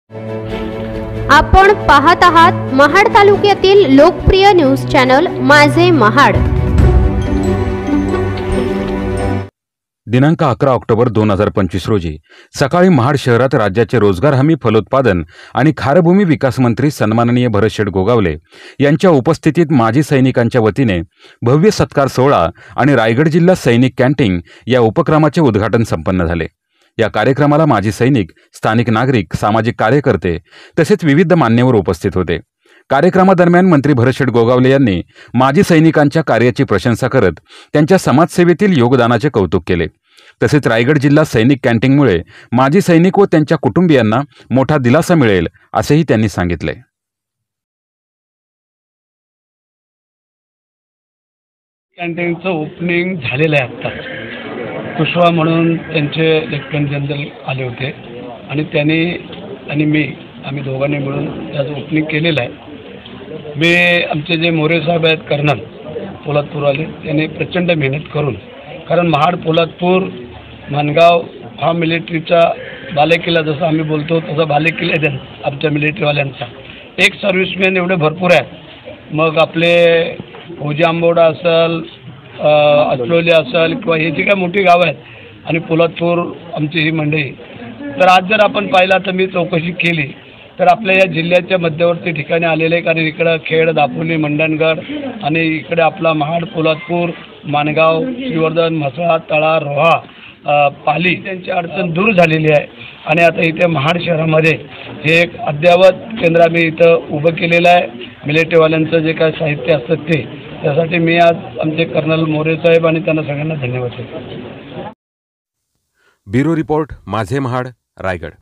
आपण पाहत आहात महाड तालुक्यातील लोकप्रिय न्यूज चॅनल माझे महाड। दिनांक 11 ऑक्टोबर 2025 रोजी सकाळी महाड शहरात राज्याचे रोजगार हमी फलोत्पादन आणि खारभूमी विकास मंत्री सन्माननीय भरतशेठ गोगावले यांच्या उपस्थितीत माजी सैनिकांच्या वतीने भव्य सत्कार सोहळा आणि रायगड जिल्हा सैनिक कॅन्टीन या उपक्रमाचे उद्घाटन संपन्न झाले। या कार्यक्रमाला माजी सैनिक, स्थानिक नागरिक, सामाजिक कार्यकर्ते तसेच विविध मान्यवर उपस्थित होते। कार्यक्रमादरम्यान मंत्री भरतशेठ गोगावले यांनी माजी सैनिकांच्या कार्याची प्रशंसा करत त्यांच्या समाजसेवेतील योगदानाचे कौतुक केले। तसेच रायगड जिल्हा सैनिक कॅन्टीनमुळे माजी सैनिक व त्यांच्या कुटुंबियांना मोठा दिलासा मिळेल असेही त्यांनी सांगितले। कॅन्टीनचं ओपनिंग झालेलं आहे आता। कुशवा म्हणून त्यांचे लेफ्टनंट जनरल आले होते आणि त्यांनी आणि आम्ही दोघांनी मिळून त्याचं ओपनिंग केलेलं आहे। आमचे जे मोरे साहेब आहेत कर्नल पोलादपूरवाले, त्यांनी प्रचंड मेहनत करून, कारण महाड पोलादपूर मानगाव हा मिलिटरीचा बालेकिल्ला, जसं आम्ही बोलतो तसा बालेकिल्ला आहे आमच्या मिलिटरीवाल्यांचा। एक सर्व्हिसमॅन एवढे भरपूर आहेत। मग आपले फौजी आंबोडा असेल, अचलोली असेल किंवा हे जी काय मोठी गावं आहेत आणि पोलादपूर आमची ही मंडळी, तर आज जर आपण पाहिला तर मी चौकशी केली तर आपल्या या जिल्ह्याच्या मध्यवर्ती ठिकाणी आलेले आहे। कारण इकडं खेड, दापोली, मंडणगड आणि इकडे आपला महाड, पोलादपूर, माणगाव, श्रीवर्धन, म्हसळा, तळा, रोहा, पाली त्यांची अडचण दूर झालेली आहे आणि आता इथे महाड शहरामध्ये हे एक अद्ययावत केंद्र आम्ही इथं उभं केलेलं आहे। मिलिटरीवाल्यांचं जे काय साहित्य असतं ते, त्यासाठी मी आज आमचे कर्नल मोरे साहेब आणि त्यांना सगळ्यांना धन्यवाद देतो। ब्युरो रिपोर्ट, माझे महाड, रायगड।